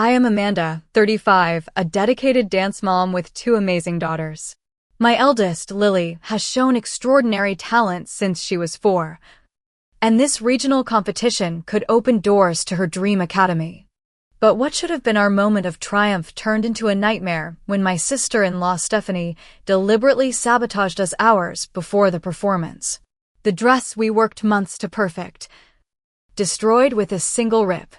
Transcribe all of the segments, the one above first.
I am Amanda, 35, a dedicated dance mom with two amazing daughters. My eldest, Lily, has shown extraordinary talent since she was 4, and this regional competition could open doors to her dream academy. But what should have been our moment of triumph turned into a nightmare when my sister-in-law Stephanie deliberately sabotaged us hours before the performance. The dress we worked months to perfect, destroyed with a single rip.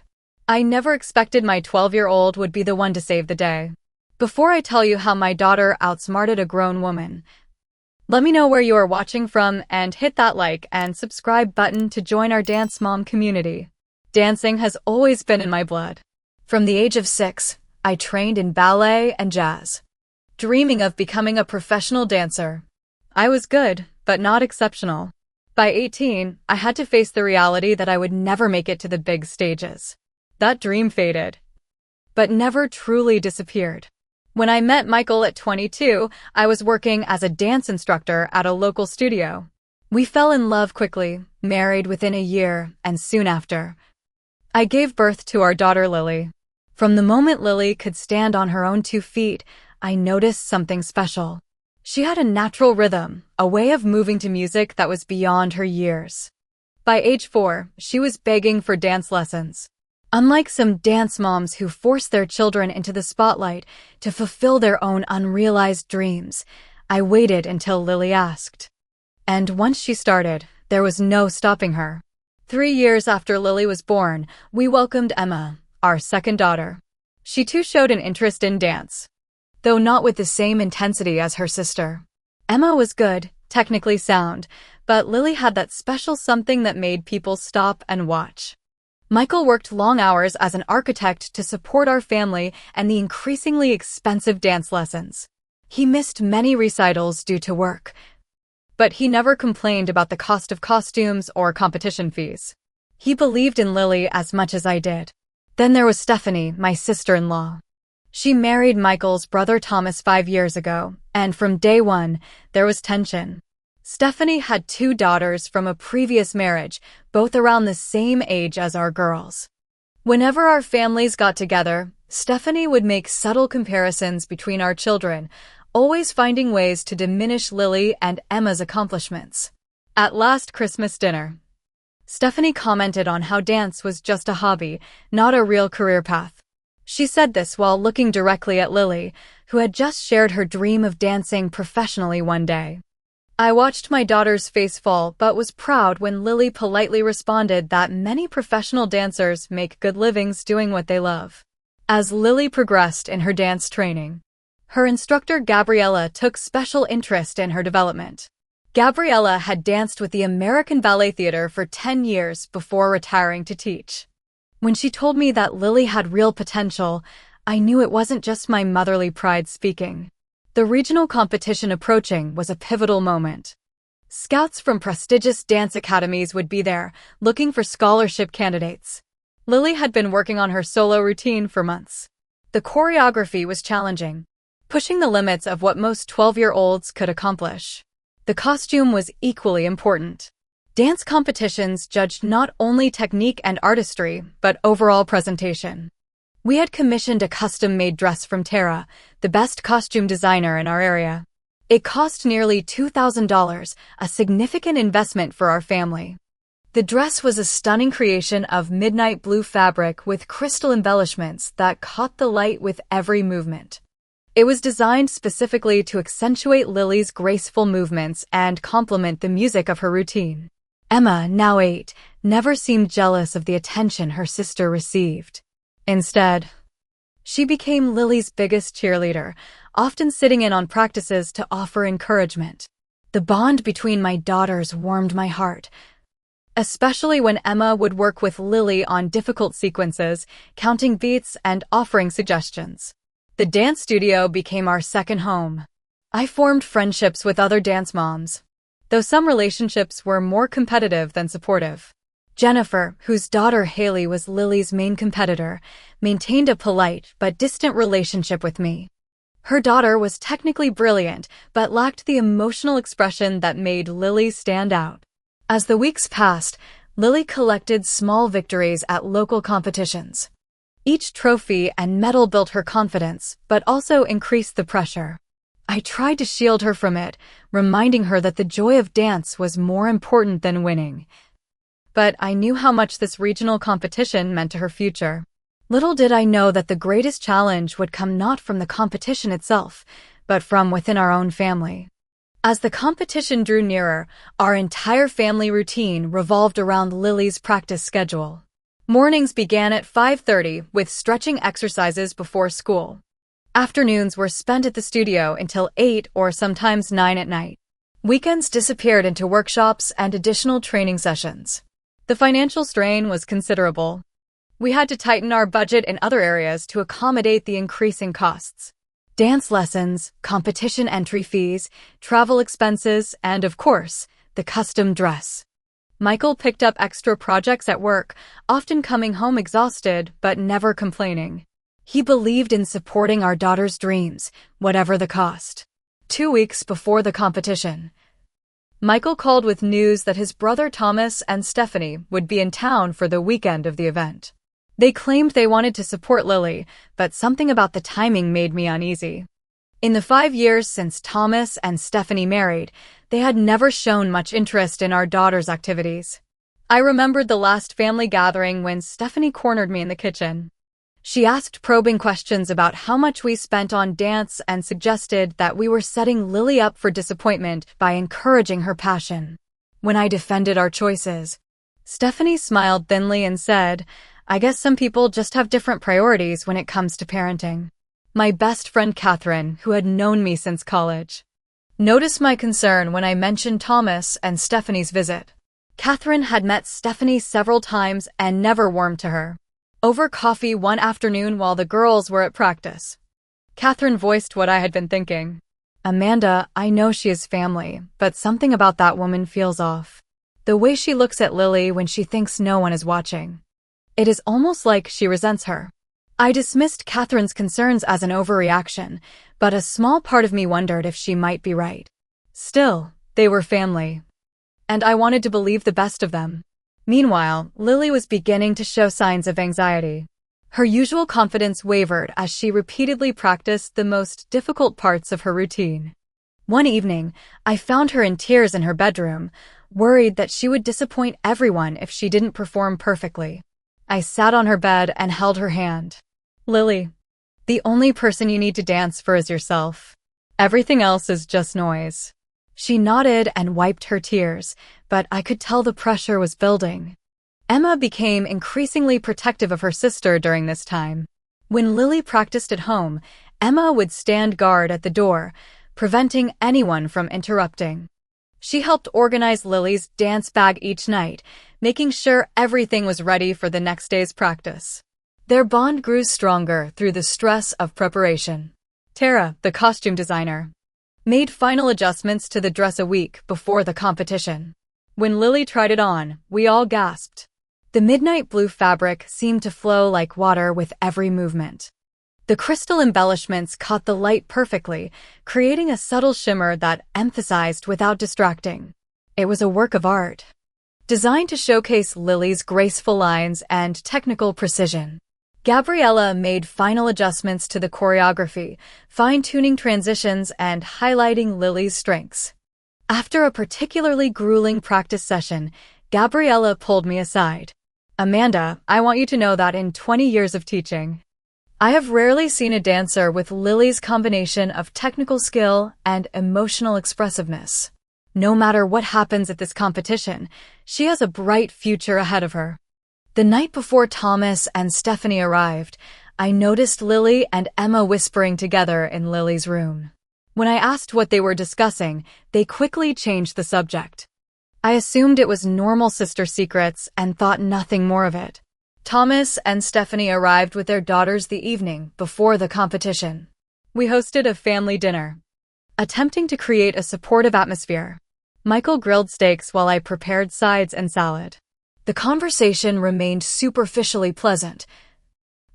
I never expected my 12-year-old would be the one to save the day. Before I tell you how my daughter outsmarted a grown woman, let me know where you are watching from and hit that like and subscribe button to join our Dance Mom community. Dancing has always been in my blood. From the age of 6, I trained in ballet and jazz, dreaming of becoming a professional dancer. I was good, but not exceptional. By 18, I had to face the reality that I would never make it to the big stages. That dream faded, but never truly disappeared. When I met Michael at 22, I was working as a dance instructor at a local studio. We fell in love quickly, married within a year, and soon after, I gave birth to our daughter Lily. From the moment Lily could stand on her own 2 feet, I noticed something special. She had a natural rhythm, a way of moving to music that was beyond her years. By age 4, she was begging for dance lessons. Unlike some dance moms who force their children into the spotlight to fulfill their own unrealized dreams, I waited until Lily asked. And once she started, there was no stopping her. 3 years after Lily was born, we welcomed Emma, our second daughter. She too showed an interest in dance, though not with the same intensity as her sister. Emma was good, technically sound, but Lily had that special something that made people stop and watch. Michael worked long hours as an architect to support our family and the increasingly expensive dance lessons. He missed many recitals due to work, but he never complained about the cost of costumes or competition fees. He believed in Lily as much as I did. Then there was Stephanie, my sister-in-law. She married Michael's brother Thomas 5 years ago, and from day one, there was tension. Stephanie had 2 daughters from a previous marriage, both around the same age as our girls. Whenever our families got together, Stephanie would make subtle comparisons between our children, always finding ways to diminish Lily and Emma's accomplishments. At last Christmas dinner, Stephanie commented on how dance was just a hobby, not a real career path. She said this while looking directly at Lily, who had just shared her dream of dancing professionally one day. I watched my daughter's face fall but was proud when Lily politely responded that many professional dancers make good livings doing what they love. As Lily progressed in her dance training, her instructor Gabriella took special interest in her development. Gabriella had danced with the American Ballet Theater for 10 years before retiring to teach. When she told me that Lily had real potential, I knew it wasn't just my motherly pride speaking. The regional competition approaching was a pivotal moment. Scouts from prestigious dance academies would be there, looking for scholarship candidates. Lily had been working on her solo routine for months. The choreography was challenging, pushing the limits of what most 12-year-olds could accomplish. The costume was equally important. Dance competitions judged not only technique and artistry, but overall presentation. We had commissioned a custom-made dress from Tara, the best costume designer in our area. It cost nearly $2,000, a significant investment for our family. The dress was a stunning creation of midnight blue fabric with crystal embellishments that caught the light with every movement. It was designed specifically to accentuate Lily's graceful movements and complement the music of her routine. Emma, now 8, never seemed jealous of the attention her sister received. Instead, she became Lily's biggest cheerleader, often sitting in on practices to offer encouragement. The bond between my daughters warmed my heart, especially when Emma would work with Lily on difficult sequences, counting beats and offering suggestions. The dance studio became our second home. I formed friendships with other dance moms, though some relationships were more competitive than supportive. Jennifer, whose daughter Haley was Lily's main competitor, maintained a polite but distant relationship with me. Her daughter was technically brilliant, but lacked the emotional expression that made Lily stand out. As the weeks passed, Lily collected small victories at local competitions. Each trophy and medal built her confidence, but also increased the pressure. I tried to shield her from it, reminding her that the joy of dance was more important than winning. But I knew how much this regional competition meant to her future. Little did I know that the greatest challenge would come not from the competition itself, but from within our own family. As the competition drew nearer, our entire family routine revolved around Lily's practice schedule. Mornings began at 5:30 with stretching exercises before school. Afternoons were spent at the studio until 8 or sometimes 9 at night. Weekends disappeared into workshops and additional training sessions. The financial strain was considerable. We had to tighten our budget in other areas to accommodate the increasing costs. Dance lessons, competition entry fees, travel expenses, and of course, the custom dress. Michael picked up extra projects at work, often coming home exhausted but never complaining. He believed in supporting our daughter's dreams, whatever the cost. 2 weeks before the competition, Michael called with news that his brother Thomas and Stephanie would be in town for the weekend of the event. They claimed they wanted to support Lily, but something about the timing made me uneasy. In the 5 years since Thomas and Stephanie married, they had never shown much interest in our daughter's activities. I remembered the last family gathering when Stephanie cornered me in the kitchen. She asked probing questions about how much we spent on dance and suggested that we were setting Lily up for disappointment by encouraging her passion. When I defended our choices, Stephanie smiled thinly and said, "I guess some people just have different priorities when it comes to parenting." My best friend Catherine, who had known me since college, noticed my concern when I mentioned Thomas and Stephanie's visit. Catherine had met Stephanie several times and never warmed to her. Over coffee one afternoon while the girls were at practice, Catherine voiced what I had been thinking. "Amanda, I know she is family, but something about that woman feels off. The way she looks at Lily when she thinks no one is watching. It is almost like she resents her." I dismissed Catherine's concerns as an overreaction, but a small part of me wondered if she might be right. Still, they were family, and I wanted to believe the best of them. Meanwhile, Lily was beginning to show signs of anxiety. Her usual confidence wavered as she repeatedly practiced the most difficult parts of her routine. One evening, I found her in tears in her bedroom, worried that she would disappoint everyone if she didn't perform perfectly. I sat on her bed and held her hand. "Lily, the only person you need to dance for is yourself. Everything else is just noise." She nodded and wiped her tears, but I could tell the pressure was building. Emma became increasingly protective of her sister during this time. When Lily practiced at home, Emma would stand guard at the door, preventing anyone from interrupting. She helped organize Lily's dance bag each night, making sure everything was ready for the next day's practice. Their bond grew stronger through the stress of preparation. Tara, the costume designer, made final adjustments to the dress a week before the competition. When Lily tried it on, we all gasped. The midnight blue fabric seemed to flow like water with every movement. The crystal embellishments caught the light perfectly, creating a subtle shimmer that emphasized without distracting. It was a work of art, designed to showcase Lily's graceful lines and technical precision. Gabriella made final adjustments to the choreography, fine-tuning transitions and highlighting Lily's strengths. After a particularly grueling practice session, Gabriella pulled me aside. "Amanda, I want you to know that in 20 years of teaching, I have rarely seen a dancer with Lily's combination of technical skill and emotional expressiveness. No matter what happens at this competition, she has a bright future ahead of her." The night before Thomas and Stephanie arrived, I noticed Lily and Emma whispering together in Lily's room. When I asked what they were discussing, they quickly changed the subject. I assumed it was normal sister secrets and thought nothing more of it. Thomas and Stephanie arrived with their daughters the evening before the competition. We hosted a family dinner, attempting to create a supportive atmosphere. Michael grilled steaks while I prepared sides and salad. The conversation remained superficially pleasant,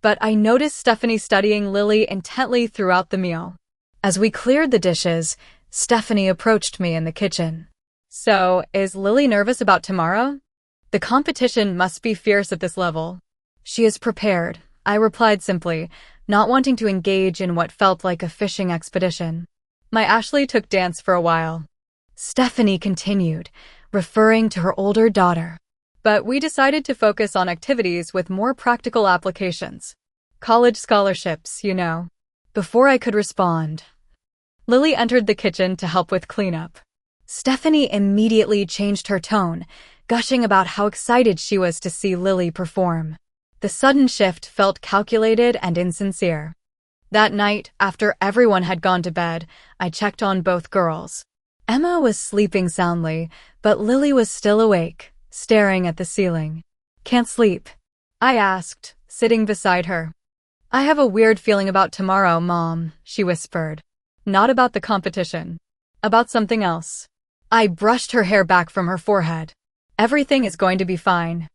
but I noticed Stephanie studying Lily intently throughout the meal. As we cleared the dishes, Stephanie approached me in the kitchen. "So, is Lily nervous about tomorrow? The competition must be fierce at this level." "She is prepared," I replied simply, not wanting to engage in what felt like a fishing expedition. My Ashley took dance for a while. Stephanie continued, referring to her older daughter. But we decided to focus on activities with more practical applications. College scholarships, you know. Before I could respond, Lily entered the kitchen to help with cleanup. Stephanie immediately changed her tone, gushing about how excited she was to see Lily perform. The sudden shift felt calculated and insincere. That night, after everyone had gone to bed, I checked on both girls. Emma was sleeping soundly, but Lily was still awake, staring at the ceiling. "Can't sleep?" I asked, sitting beside her. "I have a weird feeling about tomorrow, Mom," she whispered. "Not about the competition. About something else." I brushed her hair back from her forehead. "Everything is going to be fine.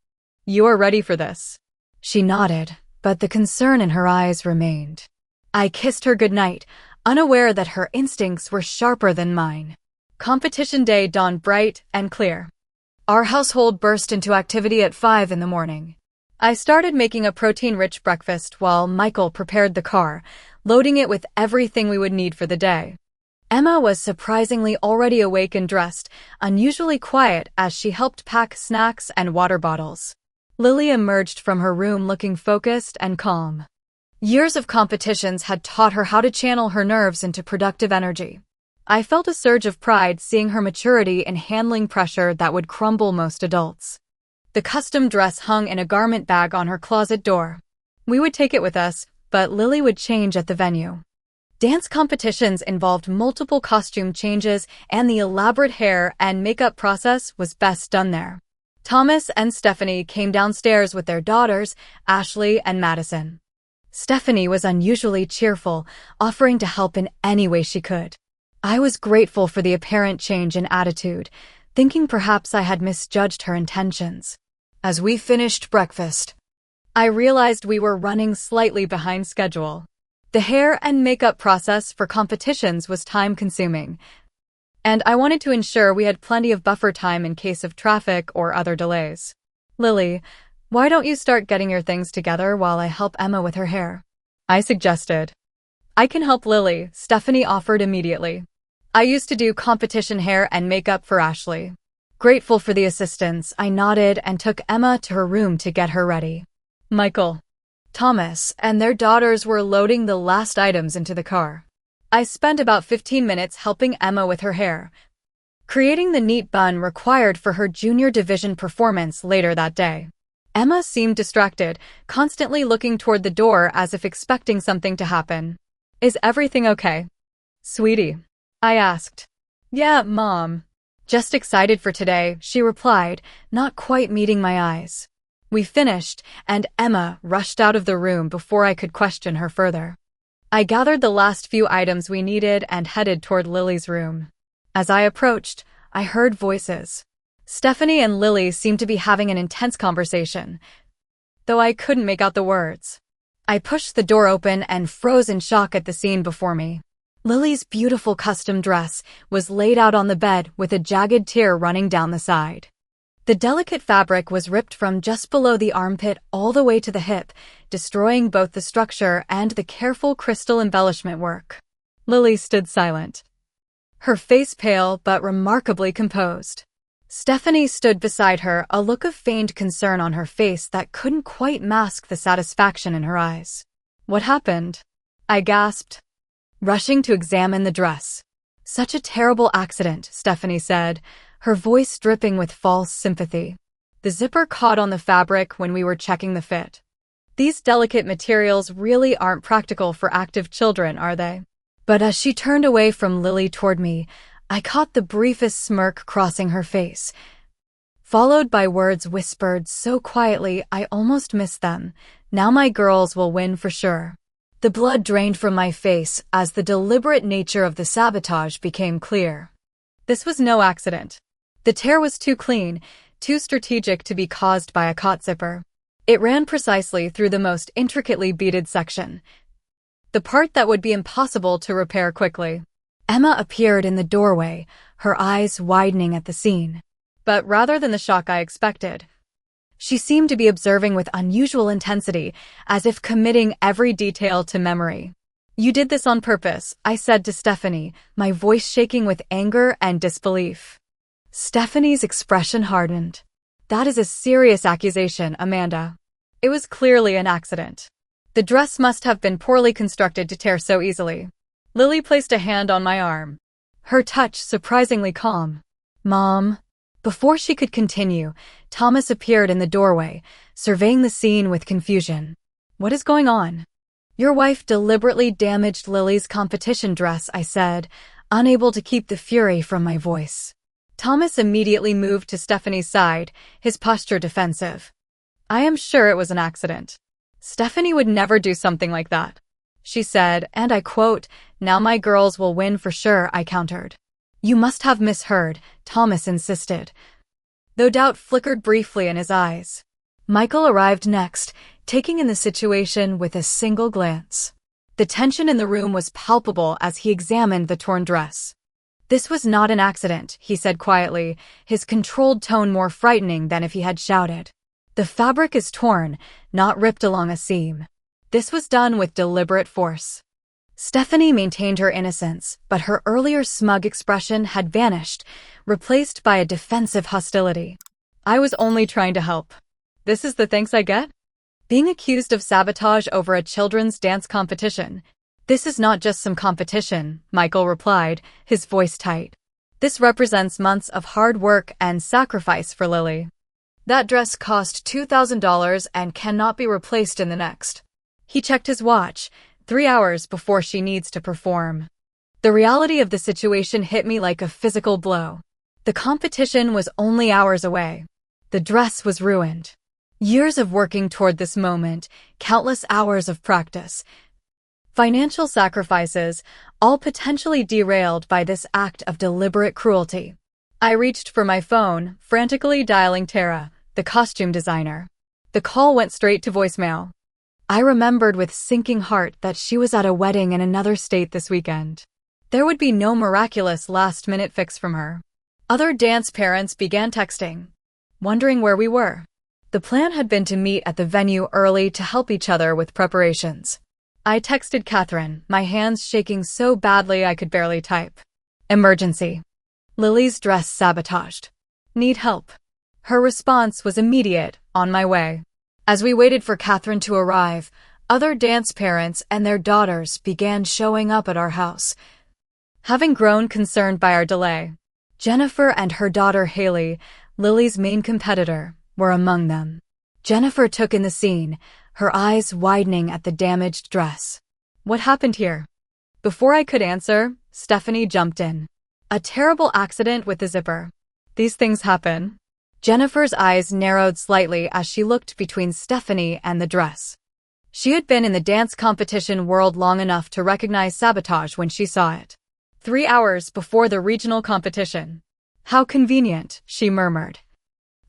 You are ready for this." She nodded, but the concern in her eyes remained. I kissed her goodnight, unaware that her instincts were sharper than mine. Competition day dawned bright and clear. Our household burst into activity at 5 in the morning. I started making a protein-rich breakfast while Michael prepared the car, loading it with everything we would need for the day. Emma was surprisingly already awake and dressed, unusually quiet as she helped pack snacks and water bottles. Lily emerged from her room looking focused and calm. Years of competitions had taught her how to channel her nerves into productive energy. I felt a surge of pride seeing her maturity in handling pressure that would crumble most adults. The custom dress hung in a garment bag on her closet door. We would take it with us, but Lily would change at the venue. Dance competitions involved multiple costume changes, and the elaborate hair and makeup process was best done there. Thomas and Stephanie came downstairs with their daughters, Ashley and Madison. Stephanie was unusually cheerful, offering to help in any way she could. I was grateful for the apparent change in attitude, thinking perhaps I had misjudged her intentions. As we finished breakfast, I realized we were running slightly behind schedule. The hair and makeup process for competitions was time-consuming, and I wanted to ensure we had plenty of buffer time in case of traffic or other delays. "Lily, why don't you start getting your things together while I help Emma with her hair?" I suggested. "I can help Lily," Stephanie offered immediately. "I used to do competition hair and makeup for Ashley." Grateful for the assistance, I nodded and took Emma to her room to get her ready. Michael, Thomas, and their daughters were loading the last items into the car. I spent about 15 minutes helping Emma with her hair, creating the neat bun required for her junior division performance later that day. Emma seemed distracted, constantly looking toward the door as if expecting something to happen. "Is everything okay, sweetie?" I asked. "Yeah, Mom. Just excited for today," she replied, not quite meeting my eyes. We finished, and Emma rushed out of the room before I could question her further. I gathered the last few items we needed and headed toward Lily's room. As I approached, I heard voices. Stephanie and Lily seemed to be having an intense conversation, though I couldn't make out the words. I pushed the door open and froze in shock at the scene before me. Lily's beautiful custom dress was laid out on the bed with a jagged tear running down the side. The delicate fabric was ripped from just below the armpit all the way to the hip, destroying both the structure and the careful crystal embellishment work. Lily stood silent, her face pale but remarkably composed. Stephanie stood beside her, a look of feigned concern on her face that couldn't quite mask the satisfaction in her eyes. "What happened?" I gasped, rushing to examine the dress. "Such a terrible accident," Stephanie said, her voice dripping with false sympathy. "The zipper caught on the fabric when we were checking the fit. These delicate materials really aren't practical for active children, are they?" But as she turned away from Lily toward me, I caught the briefest smirk crossing her face, followed by words whispered so quietly I almost missed them. "Now my girls will win for sure." The blood drained from my face as the deliberate nature of the sabotage became clear. This was no accident. The tear was too clean, too strategic to be caused by a caught zipper. It ran precisely through the most intricately beaded section, the part that would be impossible to repair quickly. Emma appeared in the doorway, her eyes widening at the scene. But rather than the shock I expected, She seemed to be observing with unusual intensity, as if committing every detail to memory. "You did this on purpose," I said to Stephanie, my voice shaking with anger and disbelief. Stephanie's expression hardened. "That is a serious accusation, Amanda. It was clearly an accident. The dress must have been poorly constructed to tear so easily." Lily placed a hand on my arm, her touch surprisingly calm. "Mom." Before she could continue, Thomas appeared in the doorway, surveying the scene with confusion. "What is going on?" "Your wife deliberately damaged Lily's competition dress," I said, unable to keep the fury from my voice. Thomas immediately moved to Stephanie's side, his posture defensive. "I am sure it was an accident. Stephanie would never do something like that," she said, and I quote, "Now my girls will win for sure," I countered. "You must have misheard," Thomas insisted, though doubt flickered briefly in his eyes. Michael arrived next, taking in the situation with a single glance. The tension in the room was palpable as he examined the torn dress. "This was not an accident," he said quietly, his controlled tone more frightening than if he had shouted. "The fabric is torn, not ripped along a seam. This was done with deliberate force." Stephanie maintained her innocence, but her earlier smug expression had vanished, replaced by a defensive hostility. "I was only trying to help. This is the thanks I get? Being accused of sabotage over a children's dance competition." "This is not just some competition," Michael replied, his voice tight. "This represents months of hard work and sacrifice for Lily. That dress cost $2,000 and cannot be replaced in the next." He checked his watch, 3 hours before she needs to perform. The reality of the situation hit me like a physical blow. The competition was only hours away. The dress was ruined. Years of working toward this moment, countless hours of practice, financial sacrifices, all potentially derailed by this act of deliberate cruelty. I reached for my phone, frantically dialing Tara, the costume designer. The call went straight to voicemail. I remembered with sinking heart that she was at a wedding in another state this weekend. There would be no miraculous last-minute fix from her. Other dance parents began texting, wondering where we were. The plan had been to meet at the venue early to help each other with preparations. I texted Catherine, my hands shaking so badly I could barely type. "Emergency. Lily's dress sabotaged. Need help." Her response was immediate, "On my way." As we waited for Catherine to arrive, other dance parents and their daughters began showing up at our house. Having grown concerned by our delay, Jennifer and her daughter Haley, Lily's main competitor, were among them. Jennifer took in the scene, her eyes widening at the damaged dress. "What happened here?" Before I could answer, Stephanie jumped in. "A terrible accident with the zipper. These things happen." Jennifer's eyes narrowed slightly as she looked between Stephanie and the dress. She had been in the dance competition world long enough to recognize sabotage when she saw it. 3 hours before the regional competition. "How convenient," she murmured.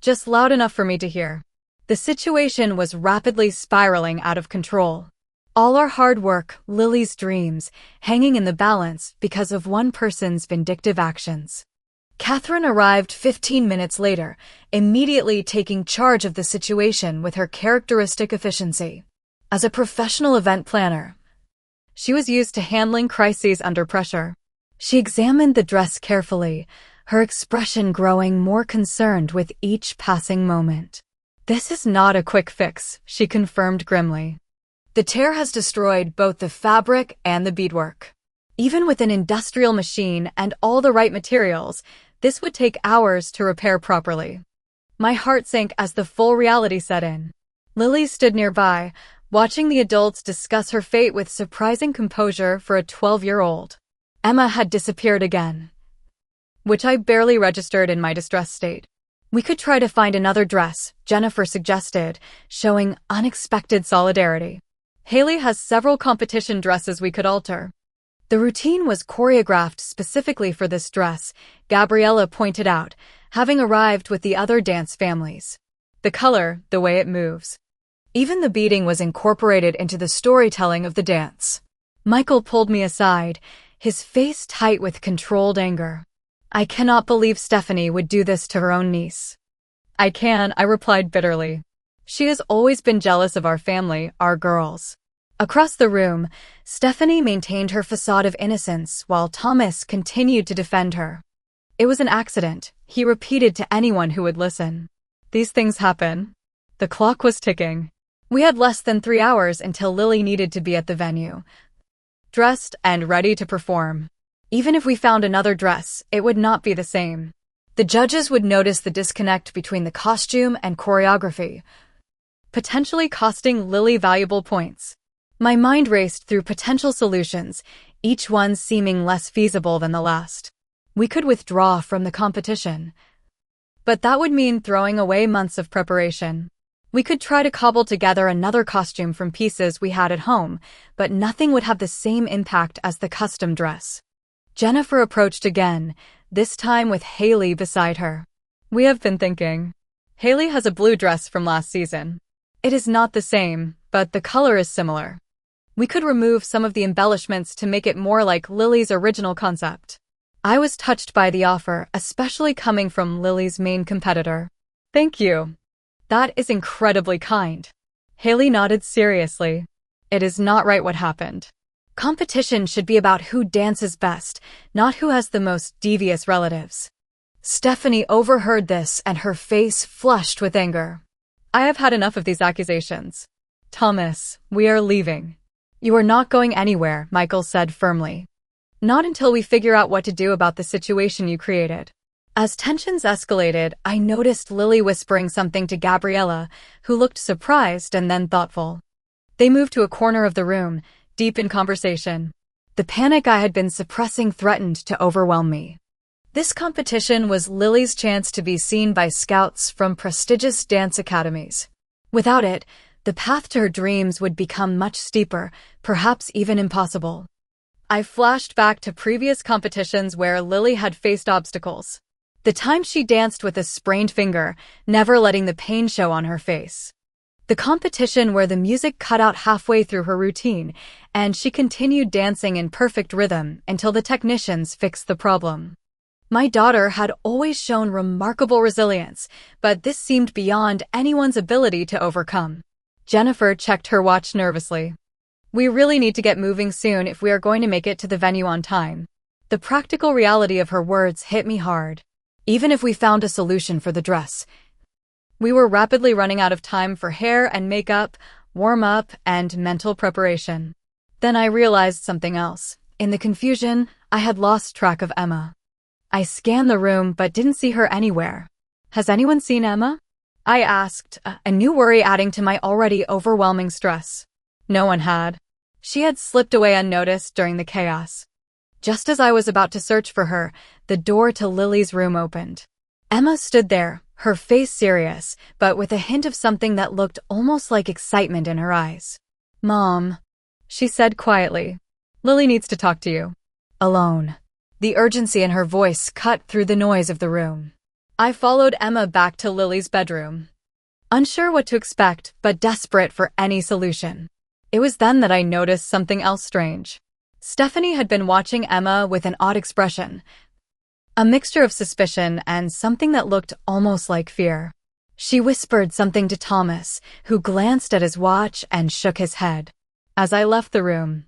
Just loud enough for me to hear. The situation was rapidly spiraling out of control. All our hard work, Lily's dreams, hanging in the balance because of one person's vindictive actions. Catherine arrived 15 minutes later, immediately taking charge of the situation with her characteristic efficiency. As a professional event planner, she was used to handling crises under pressure. She examined the dress carefully, her expression growing more concerned with each passing moment. "This is not a quick fix," she confirmed grimly. "The tear has destroyed both the fabric and the beadwork. Even with an industrial machine and all the right materials, this would take hours to repair properly." My heart sank as the full reality set in. Lily stood nearby, watching the adults discuss her fate with surprising composure for a 12-year-old. Emma had disappeared again, which I barely registered in my distressed state. "We could try to find another dress," Jennifer suggested, showing unexpected solidarity. "Haley has several competition dresses we could alter." The routine was choreographed specifically for this dress, Gabriella pointed out, having arrived with the other dance families. "The color, the way it moves. Even the beading was incorporated into the storytelling of the dance." Michael pulled me aside, his face tight with controlled anger. "I cannot believe Stephanie would do this to her own niece. I can, I replied bitterly. She has always been jealous of our family, our girls. Across the room, Stephanie maintained her facade of innocence while Thomas continued to defend her. It was an accident, he repeated to anyone who would listen. These things happen. The clock was ticking. We had less than 3 hours until Lily needed to be at the venue, dressed and ready to perform. Even if we found another dress, it would not be the same. The judges would notice the disconnect between the costume and choreography, potentially costing Lily valuable points. My mind raced through potential solutions, each one seeming less feasible than the last. We could withdraw from the competition, but that would mean throwing away months of preparation. We could try to cobble together another costume from pieces we had at home, but nothing would have the same impact as the custom dress. Jennifer approached again, this time with Haley beside her. We have been thinking. Haley has a blue dress from last season. It is not the same, but the color is similar. We could remove some of the embellishments to make it more like Lily's original concept. I was touched by the offer, especially coming from Lily's main competitor. Thank you. That is incredibly kind. Haley nodded seriously. It is not right what happened. Competition should be about who dances best, not who has the most devious relatives. Stephanie overheard this and her face flushed with anger. I have had enough of these accusations. Thomas, we are leaving. You are not going anywhere, Michael said firmly. Not until we figure out what to do about the situation you created. As tensions escalated, I noticed Lily whispering something to Gabriella, who looked surprised and then thoughtful. They moved to a corner of the room, deep in conversation. The panic I had been suppressing threatened to overwhelm me. This competition was Lily's chance to be seen by scouts from prestigious dance academies. Without it, the path to her dreams would become much steeper, perhaps even impossible. I flashed back to previous competitions where Lily had faced obstacles. The time she danced with a sprained finger, never letting the pain show on her face. The competition where the music cut out halfway through her routine, and she continued dancing in perfect rhythm until the technicians fixed the problem. My daughter had always shown remarkable resilience, but this seemed beyond anyone's ability to overcome. Jennifer checked her watch nervously. We really need to get moving soon if we are going to make it to the venue on time. The practical reality of her words hit me hard. Even if we found a solution for the dress, we were rapidly running out of time for hair and makeup, warm-up, and mental preparation. Then I realized something else. In the confusion, I had lost track of Emma. I scanned the room but didn't see her anywhere. Has anyone seen Emma? I asked, a new worry adding to my already overwhelming stress. No one had. She had slipped away unnoticed during the chaos. Just as I was about to search for her, the door to Lily's room opened. Emma stood there, her face serious, but with a hint of something that looked almost like excitement in her eyes. Mom, she said quietly. Lily needs to talk to you. Alone. The urgency in her voice cut through the noise of the room. I followed Emma back to Lily's bedroom. Unsure what to expect, but desperate for any solution. It was then that I noticed something else strange. Stephanie had been watching Emma with an odd expression, a mixture of suspicion and something that looked almost like fear. She whispered something to Thomas, who glanced at his watch and shook his head. As I left the room,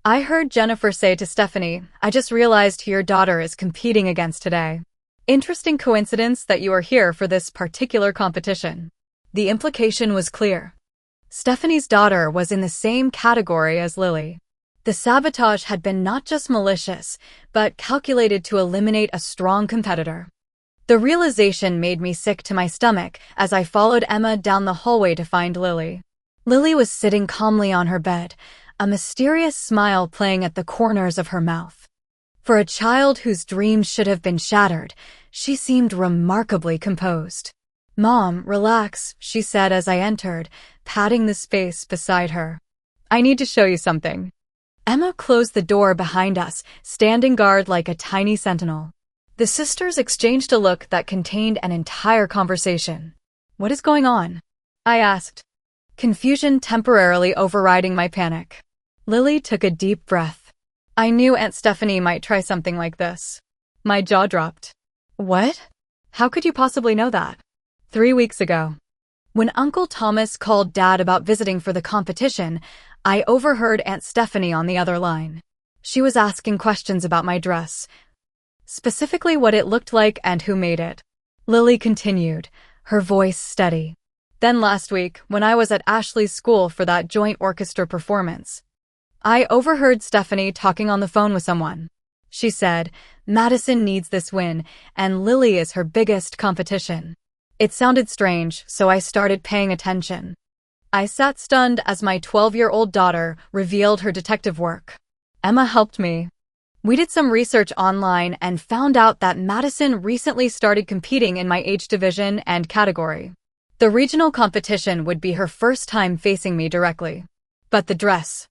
I heard Jennifer say to Stephanie, I just realized who your daughter is competing against today. Interesting coincidence that you are here for this particular competition. The implication was clear. Stephanie's daughter was in the same category as Lily. The sabotage had been not just malicious, but calculated to eliminate a strong competitor. The realization made me sick to my stomach as I followed Emma down the hallway to find Lily. Lily was sitting calmly on her bed, a mysterious smile playing at the corners of her mouth. For a child whose dreams should have been shattered, she seemed remarkably composed. Mom, relax, she said as I entered, patting the space beside her. I need to show you something. Emma closed the door behind us, standing guard like a tiny sentinel. The sisters exchanged a look that contained an entire conversation. What is going on? I asked, confusion temporarily overriding my panic. Lily took a deep breath. I knew Aunt Stephanie might try something like this. My jaw dropped. What? How could you possibly know that? 3 weeks ago. When Uncle Thomas called Dad about visiting for the competition, I overheard Aunt Stephanie on the other line. She was asking questions about my dress, specifically what it looked like and who made it. Lily continued, her voice steady. Then last week, when I was at Ashley's school for that joint orchestra performance, I overheard Stephanie talking on the phone with someone. She said, Madison needs this win, and Lily is her biggest competition. It sounded strange, so I started paying attention. I sat stunned as my 12-year-old daughter revealed her detective work. Emma helped me. We did some research online and found out that Madison recently started competing in my age division and category. The regional competition would be her first time facing me directly. But the dress.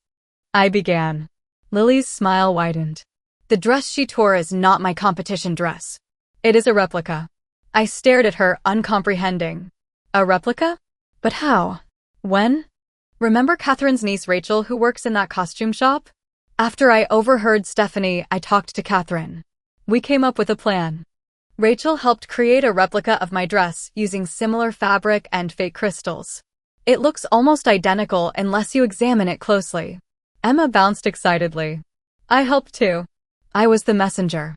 I began. Lily's smile widened. The dress she tore is not my competition dress. It is a replica. I stared at her, uncomprehending. A replica? But how? When? Remember Catherine's niece Rachel who works in that costume shop? After I overheard Stephanie, I talked to Catherine. We came up with a plan. Rachel helped create a replica of my dress using similar fabric and fake crystals. It looks almost identical unless you examine it closely. Emma bounced excitedly. I helped too. I was the messenger.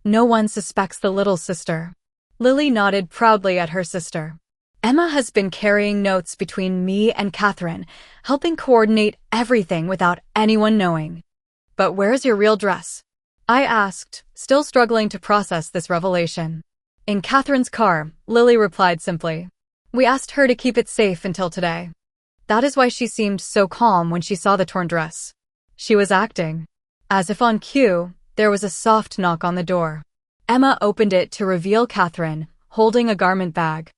No one suspects the little sister. Lily nodded proudly at her sister. Emma has been carrying notes between me and Catherine, helping coordinate everything without anyone knowing. But where's your real dress? I asked, still struggling to process this revelation. In Catherine's car, Lily replied simply. We asked her to keep it safe until today. That is why she seemed so calm when she saw the torn dress. She was acting. As if on cue, there was a soft knock on the door. Emma opened it to reveal Catherine, holding a garment bag.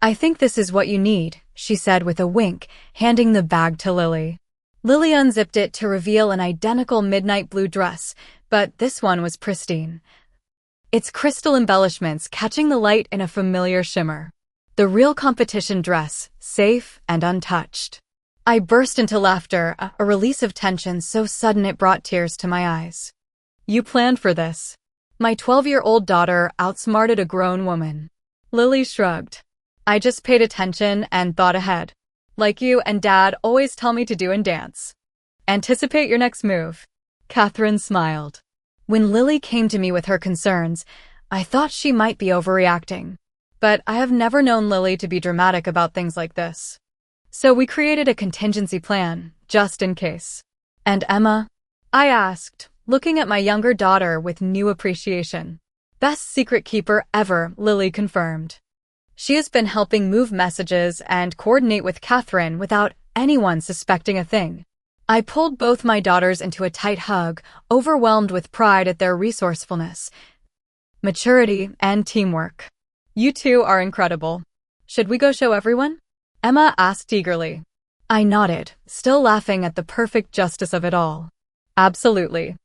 I think this is what you need, she said with a wink, handing the bag to Lily. Lily unzipped it to reveal an identical midnight blue dress, but this one was pristine. Its crystal embellishments catching the light in a familiar shimmer. The real competition dress, safe and untouched. I burst into laughter, a release of tension so sudden it brought tears to my eyes. You planned for this. My 12-year-old daughter outsmarted a grown woman. Lily shrugged. I just paid attention and thought ahead. Like you and Dad always tell me to do in dance. Anticipate your next move. Catherine smiled. When Lily came to me with her concerns, I thought she might be overreacting. But I have never known Lily to be dramatic about things like this. So we created a contingency plan, just in case. And Emma? I asked, looking at my younger daughter with new appreciation. Best secret keeper ever, Lily confirmed. She has been helping move messages and coordinate with Catherine without anyone suspecting a thing. I pulled both my daughters into a tight hug, overwhelmed with pride at their resourcefulness, maturity, and teamwork. You two are incredible. Should we go show everyone? Emma asked eagerly. I nodded, still laughing at the perfect justice of it all. Absolutely.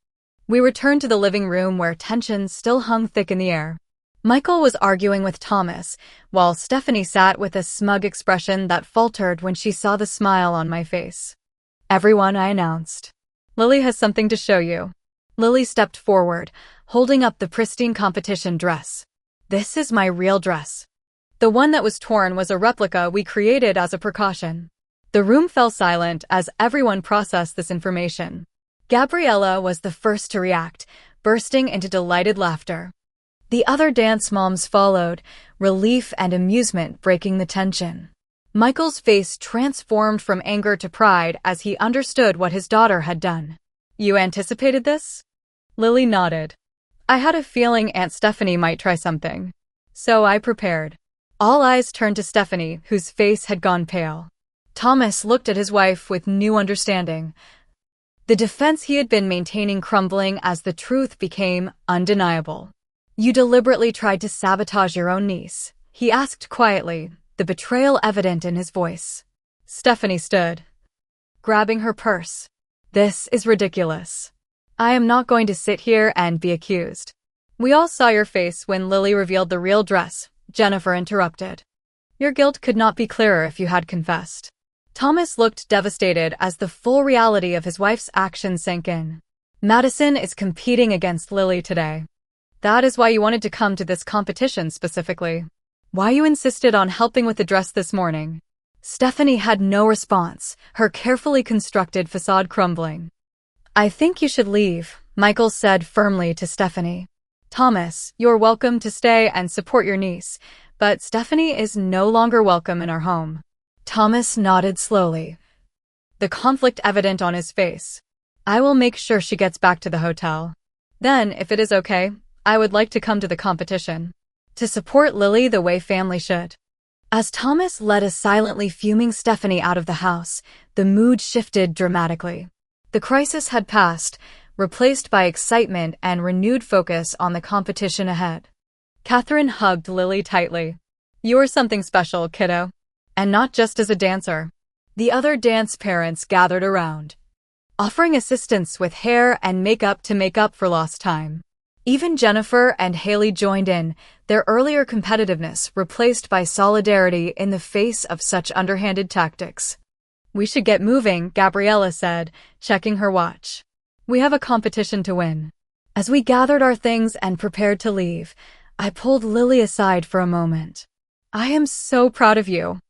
We returned to the living room where tension still hung thick in the air. Michael was arguing with Thomas, while Stephanie sat with a smug expression that faltered when she saw the smile on my face. Everyone, I announced. Lily has something to show you. Lily stepped forward, holding up the pristine competition dress. This is my real dress. The one that was torn was a replica we created as a precaution. The room fell silent as everyone processed this information. Gabriella was the first to react, bursting into delighted laughter. The other dance moms followed, relief and amusement breaking the tension. Michael's face transformed from anger to pride as he understood what his daughter had done. You anticipated this? Lily nodded. I had a feeling Aunt Stephanie might try something. So I prepared. All eyes turned to Stephanie, whose face had gone pale. Thomas looked at his wife with new understanding. The defense he had been maintaining crumbling as the truth became undeniable. You deliberately tried to sabotage your own niece, he asked quietly, the betrayal evident in his voice. Stephanie stood, grabbing her purse. This is ridiculous. I am not going to sit here and be accused. We all saw your face when Lily revealed the real dress, Jennifer interrupted. Your guilt could not be clearer if you had confessed. Thomas looked devastated as the full reality of his wife's actions sank in. Madison is competing against Lily today. That is why you wanted to come to this competition specifically. Why you insisted on helping with the dress this morning? Stephanie had no response, her carefully constructed facade crumbling. I think you should leave, Michael said firmly to Stephanie. Thomas, you're welcome to stay and support your niece, but Stephanie is no longer welcome in our home. Thomas nodded slowly, the conflict evident on his face. I will make sure she gets back to the hotel. Then, if it is okay, I would like to come to the competition. To support Lily the way family should. As Thomas led a silently fuming Stephanie out of the house, the mood shifted dramatically. The crisis had passed, replaced by excitement and renewed focus on the competition ahead. Catherine hugged Lily tightly. You're something special, kiddo. And not just as a dancer. The other dance parents gathered around, offering assistance with hair and makeup to make up for lost time. Even Jennifer and Haley joined in, their earlier competitiveness replaced by solidarity in the face of such underhanded tactics. We should get moving, Gabriella said, checking her watch. We have a competition to win. As we gathered our things and prepared to leave, I pulled Lily aside for a moment. I am so proud of you.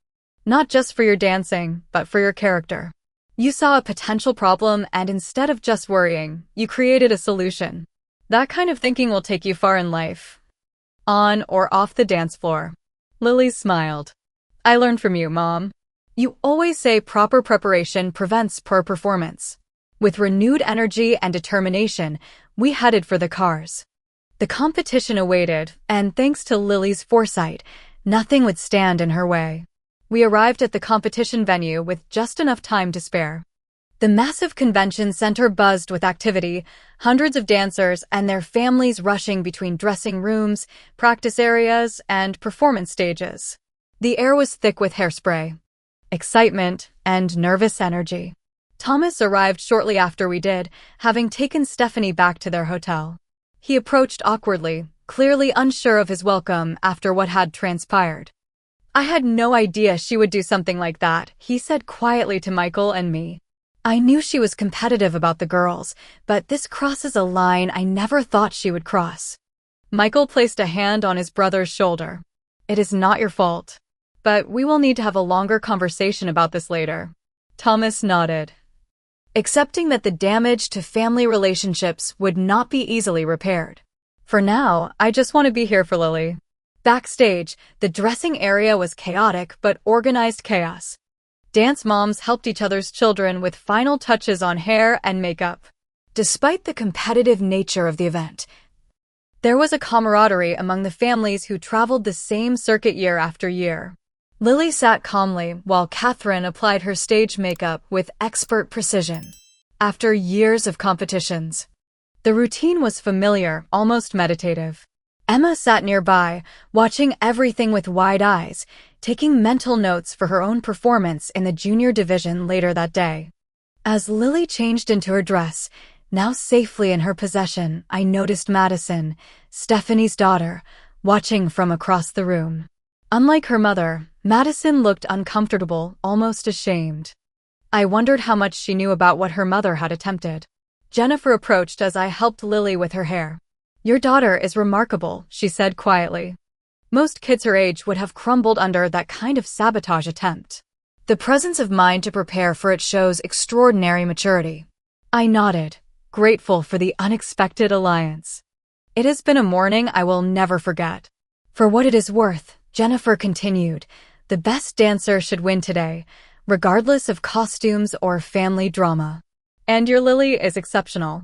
Not just for your dancing, but for your character. You saw a potential problem and instead of just worrying, you created a solution. That kind of thinking will take you far in life. On or off the dance floor. Lily smiled. I learned from you, Mom. You always say proper preparation prevents poor performance. With renewed energy and determination, we headed for the cars. The competition awaited, and thanks to Lily's foresight, nothing would stand in her way. We arrived at the competition venue with just enough time to spare. The massive convention center buzzed with activity, hundreds of dancers and their families rushing between dressing rooms, practice areas, and performance stages. The air was thick with hairspray, excitement, and nervous energy. Thomas arrived shortly after we did, having taken Stephanie back to their hotel. He approached awkwardly, clearly unsure of his welcome after what had transpired. I had no idea she would do something like that, he said quietly to Michael and me. I knew she was competitive about the girls, but this crosses a line I never thought she would cross. Michael placed a hand on his brother's shoulder. It is not your fault. But we will need to have a longer conversation about this later. Thomas nodded, accepting that the damage to family relationships would not be easily repaired. For now, I just want to be here for Lily. Backstage, the dressing area was chaotic but organized chaos. Dance moms helped each other's children with final touches on hair and makeup. Despite the competitive nature of the event, there was a camaraderie among the families who traveled the same circuit year after year. Lily sat calmly while Catherine applied her stage makeup with expert precision. After years of competitions, the routine was familiar, almost meditative. Emma sat nearby, watching everything with wide eyes, taking mental notes for her own performance in the junior division later that day. As Lily changed into her dress, now safely in her possession, I noticed Madison, Stephanie's daughter, watching from across the room. Unlike her mother, Madison looked uncomfortable, almost ashamed. I wondered how much she knew about what her mother had attempted. Jennifer approached as I helped Lily with her hair. Your daughter is remarkable, she said quietly. Most kids her age would have crumbled under that kind of sabotage attempt. The presence of mind to prepare for it shows extraordinary maturity. I nodded, grateful for the unexpected alliance. It has been a morning I will never forget. For what it is worth, Jennifer continued, the best dancer should win today, regardless of costumes or family drama. And your Lily is exceptional.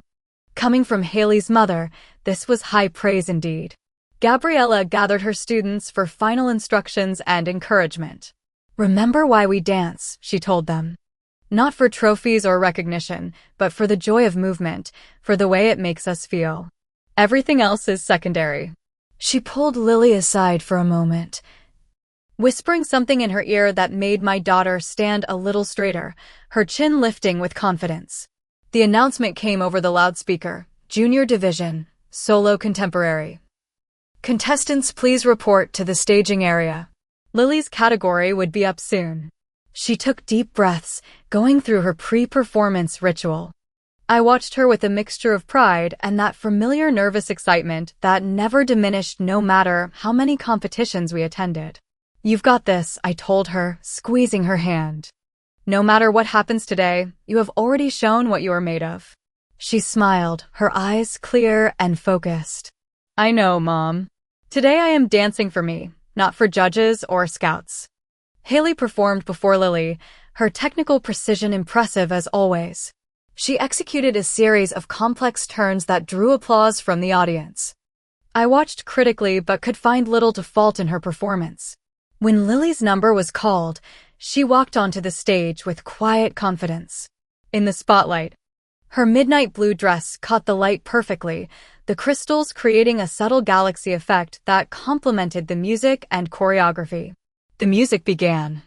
Coming from Haley's mother, this was high praise indeed. Gabriella gathered her students for final instructions and encouragement. Remember why we dance, she told them. Not for trophies or recognition, but for the joy of movement, for the way it makes us feel. Everything else is secondary. She pulled Lily aside for a moment, whispering something in her ear that made my daughter stand a little straighter, her chin lifting with confidence. The announcement came over the loudspeaker. Junior Division, Solo Contemporary. Contestants, please report to the staging area. Lily's category would be up soon. She took deep breaths, going through her pre-performance ritual. I watched her with a mixture of pride and that familiar nervous excitement that never diminished no matter how many competitions we attended. "You've got this," I told her, squeezing her hand. "No matter what happens today, you have already shown what you are made of." She smiled, her eyes clear and focused. "I know, Mom. Today I am dancing for me, not for judges or scouts." Haley performed before Lily, her technical precision impressive as always. She executed a series of complex turns that drew applause from the audience. I watched critically but could find little to fault in her performance. When Lily's number was called, she walked onto the stage with quiet confidence. In the spotlight, her midnight blue dress caught the light perfectly, the crystals creating a subtle galaxy effect that complemented the music and choreography. The music began.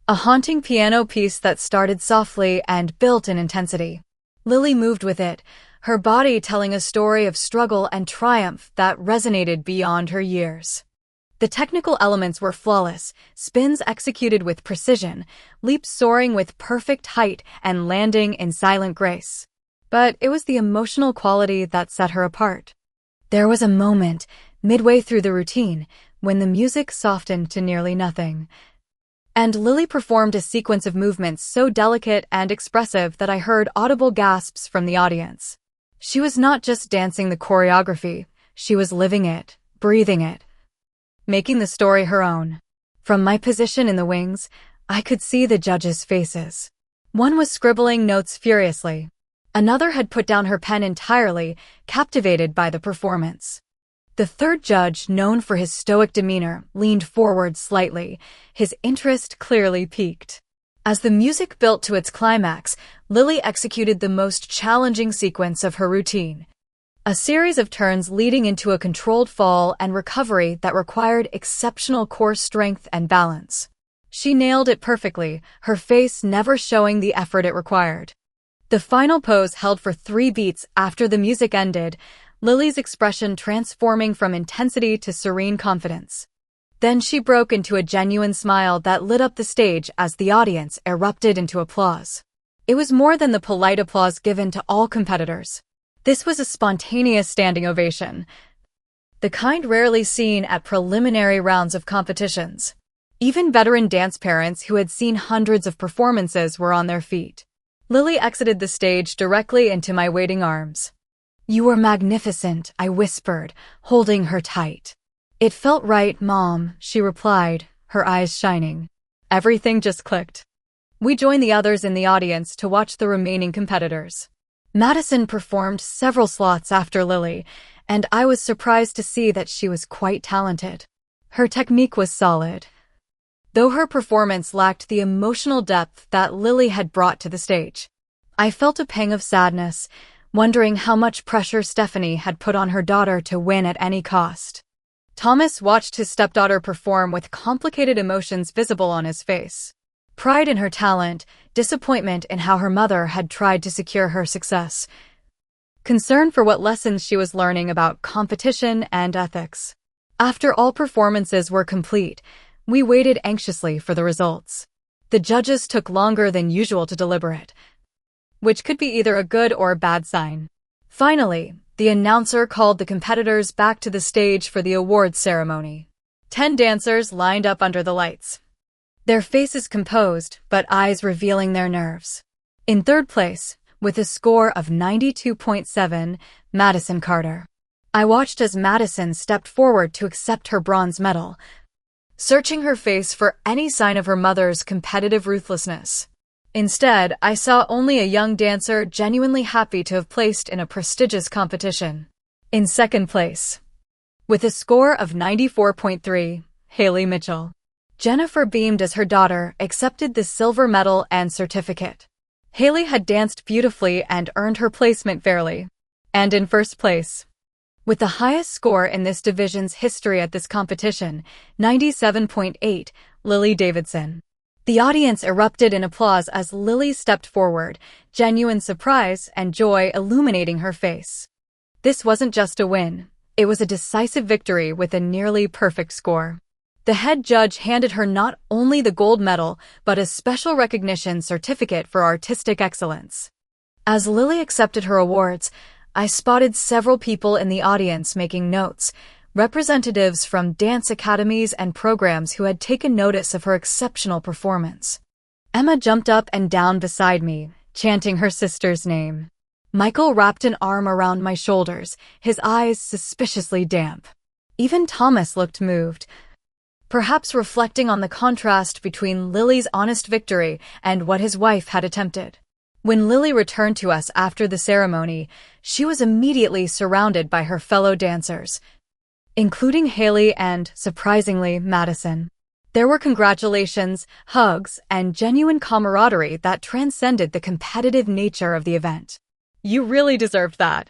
A haunting piano piece that started softly and built in intensity. Lily moved with it, her body telling a story of struggle and triumph that resonated beyond her years. The technical elements were flawless, spins executed with precision, leaps soaring with perfect height and landing in silent grace. But it was the emotional quality that set her apart. There was a moment, midway through the routine, when the music softened to nearly nothing. And Lily performed a sequence of movements so delicate and expressive that I heard audible gasps from the audience. She was not just dancing the choreography, she was living it, breathing it, making the story her own. From my position in the wings, I could see the judges' faces. One was scribbling notes furiously. Another had put down her pen entirely, captivated by the performance. The third judge, known for his stoic demeanor, leaned forward slightly, his interest clearly piqued. As the music built to its climax, Lily executed the most challenging sequence of her routine. A series of turns leading into a controlled fall and recovery that required exceptional core strength and balance. She nailed it perfectly, her face never showing the effort it required. The final pose held for 3 beats after the music ended, Lily's expression transforming from intensity to serene confidence. Then she broke into a genuine smile that lit up the stage as the audience erupted into applause. It was more than the polite applause given to all competitors. This was a spontaneous standing ovation, the kind rarely seen at preliminary rounds of competitions. Even veteran dance parents who had seen hundreds of performances were on their feet. Lily exited the stage directly into my waiting arms. "You were magnificent," I whispered, holding her tight. "It felt right, Mom," she replied, her eyes shining. Everything just clicked. We joined the others in the audience to watch the remaining competitors. Madison performed several slots after Lily, and I was surprised to see that she was quite talented. Her technique was solid, though her performance lacked the emotional depth that Lily had brought to the stage. I felt a pang of sadness, wondering how much pressure Stephanie had put on her daughter to win at any cost. Thomas watched his stepdaughter perform with complicated emotions visible on his face. Pride in her talent, disappointment in how her mother had tried to secure her success, concern for what lessons she was learning about competition and ethics. After all performances were complete, we waited anxiously for the results. The judges took longer than usual to deliberate, which could be either a good or a bad sign. Finally, the announcer called the competitors back to the stage for the awards ceremony. 10 dancers lined up under the lights, their faces composed but eyes revealing their nerves. In third place, with a score of 92.7, Madison Carter. I watched as Madison stepped forward to accept her bronze medal, searching her face for any sign of her mother's competitive ruthlessness. Instead, I saw only a young dancer genuinely happy to have placed in a prestigious competition. In second place, with a score of 94.3, Haley Mitchell. Jennifer beamed as her daughter accepted the silver medal and certificate. Haley had danced beautifully and earned her placement fairly. And in first place, with the highest score in this division's history at this competition, 97.8, Lily Davidson. The audience erupted in applause as Lily stepped forward, genuine surprise and joy illuminating her face. This wasn't just a win, it was a decisive victory with a nearly perfect score. The head judge handed her not only the gold medal, but a special recognition certificate for artistic excellence. As Lily accepted her awards, I spotted several people in the audience making notes, representatives from dance academies and programs who had taken notice of her exceptional performance. Emma jumped up and down beside me, chanting her sister's name. Michael wrapped an arm around my shoulders, his eyes suspiciously damp. Even Thomas looked moved, perhaps reflecting on the contrast between Lily's honest victory and what his wife had attempted. When Lily returned to us after the ceremony, she was immediately surrounded by her fellow dancers, including Haley and, surprisingly, Madison. There were congratulations, hugs, and genuine camaraderie that transcended the competitive nature of the event. "You really deserved that,"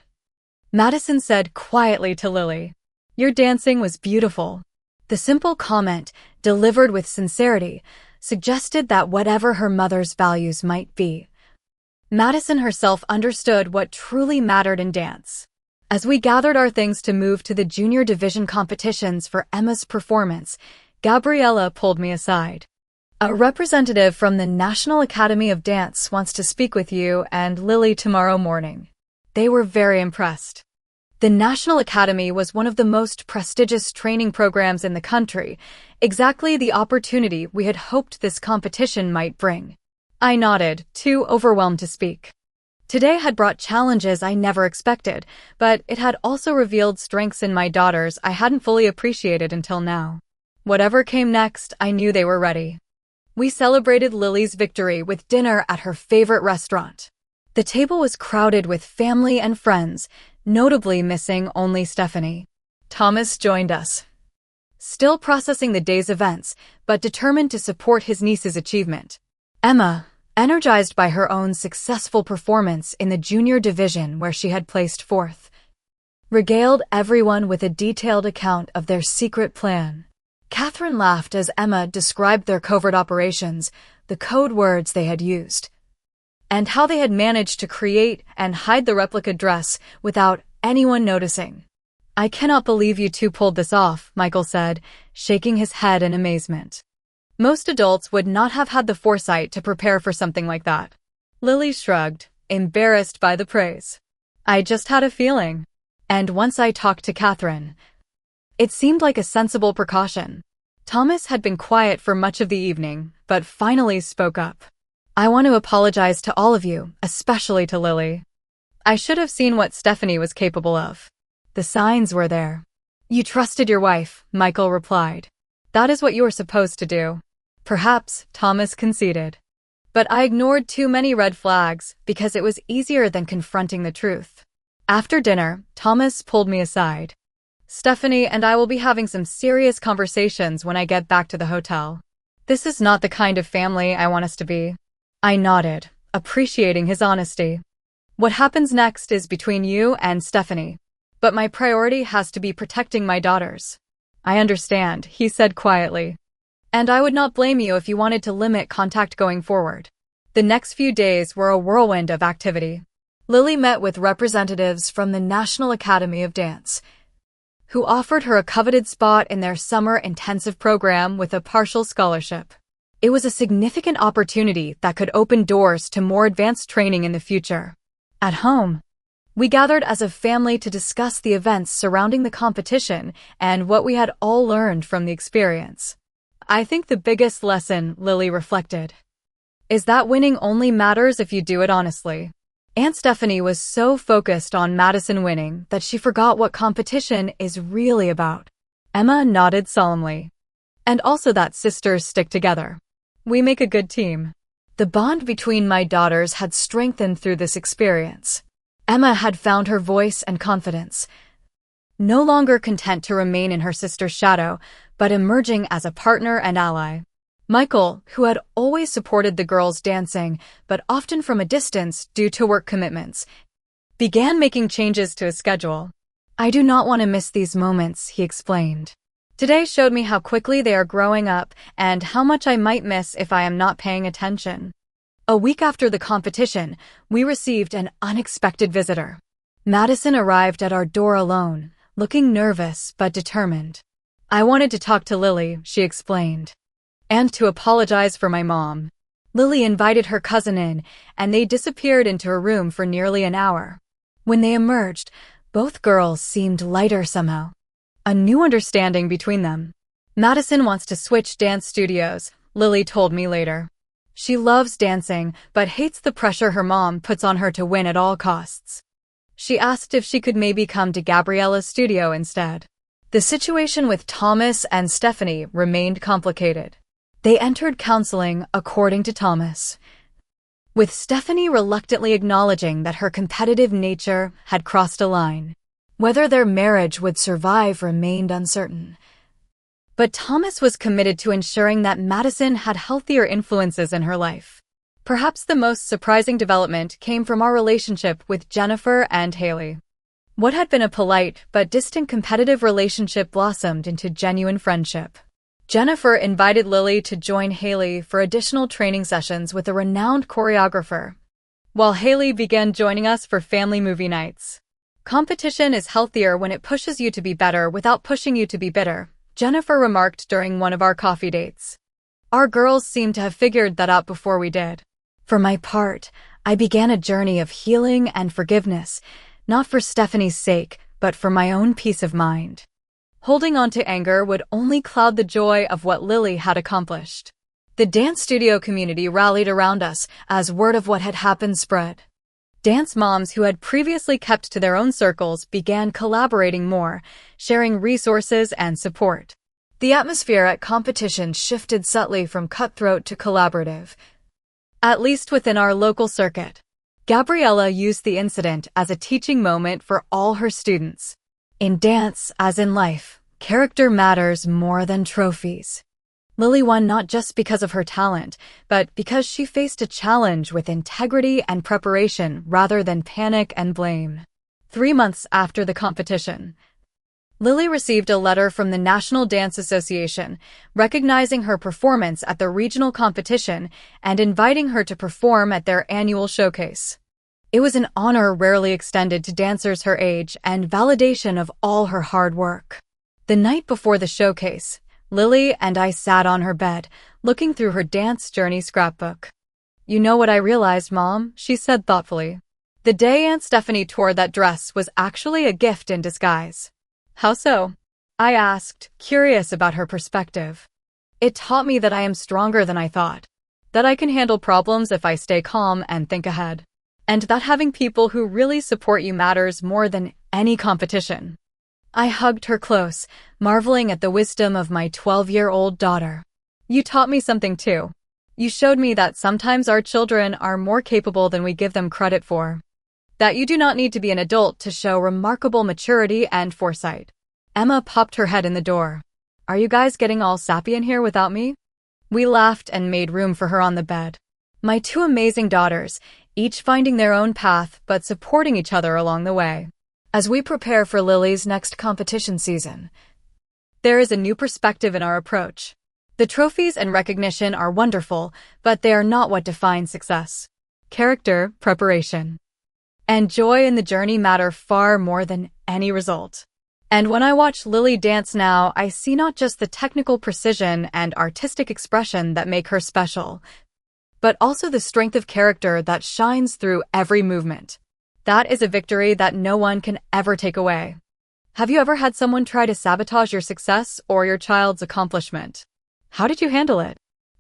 Madison said quietly to Lily. "Your dancing was beautiful." The simple comment, delivered with sincerity, suggested that whatever her mother's values might be, Madison herself understood what truly mattered in dance. As we gathered our things to move to the junior division competitions for Emma's performance, Gabriella pulled me aside. "A representative from the National Academy of Dance wants to speak with you and Lily tomorrow morning." They were very impressed. The National Academy was one of the most prestigious training programs in the country, exactly the opportunity we had hoped this competition might bring. I nodded, too overwhelmed to speak. Today had brought challenges I never expected, but it had also revealed strengths in my daughters I hadn't fully appreciated until now. Whatever came next, I knew they were ready. We celebrated Lily's victory with dinner at her favorite restaurant. The table was crowded with family and friends, notably missing only Stephanie. Thomas joined us, still processing the day's events, but determined to support his niece's achievement. Emma, energized by her own successful performance in the junior division where she had placed fourth, regaled everyone with a detailed account of their secret plan. Catherine laughed as Emma described their covert operations, the code words they had used, and how they had managed to create and hide the replica dress without anyone noticing. "I cannot believe you two pulled this off," Michael said, shaking his head in amazement. "Most adults would not have had the foresight to prepare for something like that." Lily shrugged, embarrassed by the praise. "I just had a feeling. And once I talked to Catherine, it seemed like a sensible precaution." Thomas had been quiet for much of the evening, but finally spoke up. "I want to apologize to all of you, especially to Lily. I should have seen what Stephanie was capable of. The signs were there." "You trusted your wife," Michael replied. "That is what you were supposed to do." "Perhaps," Thomas conceded. "But I ignored too many red flags because it was easier than confronting the truth." After dinner, Thomas pulled me aside. "Stephanie and I will be having some serious conversations when I get back to the hotel. This is not the kind of family I want us to be." I nodded, appreciating his honesty. "What happens next is between you and Stephanie, but my priority has to be protecting my daughters." "I understand," he said quietly. "And I would not blame you if you wanted to limit contact going forward." The next few days were a whirlwind of activity. Lily met with representatives from the National Academy of Dance, who offered her a coveted spot in their summer intensive program with a partial scholarship. It was a significant opportunity that could open doors to more advanced training in the future. At home, we gathered as a family to discuss the events surrounding the competition and what we had all learned from the experience. "I think the biggest lesson," Lily reflected, "is that winning only matters if you do it honestly." Aunt Stephanie was so focused on Madison winning that she forgot what competition is really about. Emma nodded solemnly. "And also that sisters stick together. We make a good team." The bond between my daughters had strengthened through this experience. Emma had found her voice and confidence, no longer content to remain in her sister's shadow, but emerging as a partner and ally. Michael, who had always supported the girls dancing, but often from a distance due to work commitments, began making changes to his schedule. "I do not want to miss these moments," he explained. "Today showed me how quickly they are growing up and how much I might miss if I am not paying attention." A week after the competition, we received an unexpected visitor. Madison arrived at our door alone, looking nervous but determined. "I wanted to talk to Lily," she explained, "and to apologize for my mom." Lily invited her cousin in, and they disappeared into a room for nearly an hour. When they emerged, both girls seemed lighter somehow. A new understanding between them. Madison wants to switch dance studios, Lily told me later. She loves dancing, but hates the pressure her mom puts on her to win at all costs. She asked if she could maybe come to Gabriella's studio instead. The situation with Thomas and Stephanie remained complicated. They entered counseling, according to Thomas, with Stephanie reluctantly acknowledging that her competitive nature had crossed a line. Whether their marriage would survive remained uncertain. But Thomas was committed to ensuring that Madison had healthier influences in her life. Perhaps the most surprising development came from our relationship with Jennifer and Haley. What had been a polite but distant competitive relationship blossomed into genuine friendship. Jennifer invited Lily to join Haley for additional training sessions with a renowned choreographer, while Haley began joining us for family movie nights. Competition is healthier when it pushes you to be better without pushing you to be bitter, Jennifer remarked during one of our coffee dates. Our girls seemed to have figured that out before we did. For my part, I began a journey of healing and forgiveness, not for Stephanie's sake, but for my own peace of mind. Holding on to anger would only cloud the joy of what Lily had accomplished. The dance studio community rallied around us as word of what had happened spread. Dance moms who had previously kept to their own circles began collaborating more, sharing resources and support. The atmosphere at competition shifted subtly from cutthroat to collaborative, at least within our local circuit. Gabriella used the incident as a teaching moment for all her students. In dance, as in life, character matters more than trophies. Lily won not just because of her talent, but because she faced a challenge with integrity and preparation rather than panic and blame. 3 months after the competition, Lily received a letter from the National Dance Association recognizing her performance at the regional competition and inviting her to perform at their annual showcase. It was an honor rarely extended to dancers her age and validation of all her hard work. The night before the showcase, Lily and I sat on her bed, looking through her dance journey scrapbook. "You know what I realized, Mom?" she said thoughtfully. "The day Aunt Stephanie tore that dress was actually a gift in disguise." "How so?" I asked, curious about her perspective. "It taught me that I am stronger than I thought, that I can handle problems if I stay calm and think ahead, and that having people who really support you matters more than any competition." I hugged her close, marveling at the wisdom of my 12-year-old daughter. "You taught me something too. You showed me that sometimes our children are more capable than we give them credit for. That you do not need to be an adult to show remarkable maturity and foresight." Emma popped her head in the door. "Are you guys getting all sappy in here without me?" We laughed and made room for her on the bed. My 2 amazing daughters, each finding their own path but supporting each other along the way. As we prepare for Lily's next competition season, there is a new perspective in our approach. The trophies and recognition are wonderful, but they are not what defines success. Character, preparation, and joy in the journey matter far more than any result. And when I watch Lily dance now, I see not just the technical precision and artistic expression that make her special, but also the strength of character that shines through every movement. That is a victory that no one can ever take away. Have you ever had someone try to sabotage your success or your child's accomplishment? How did you handle it?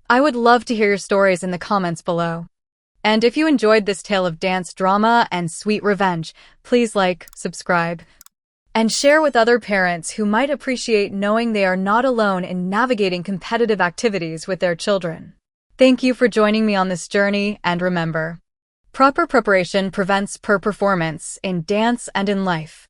I would love to hear your stories in the comments below. And if you enjoyed this tale of dance drama and sweet revenge, please like, subscribe, and share with other parents who might appreciate knowing they are not alone in navigating competitive activities with their children. Thank you for joining me on this journey, and remember, proper preparation prevents poor performance in dance and in life.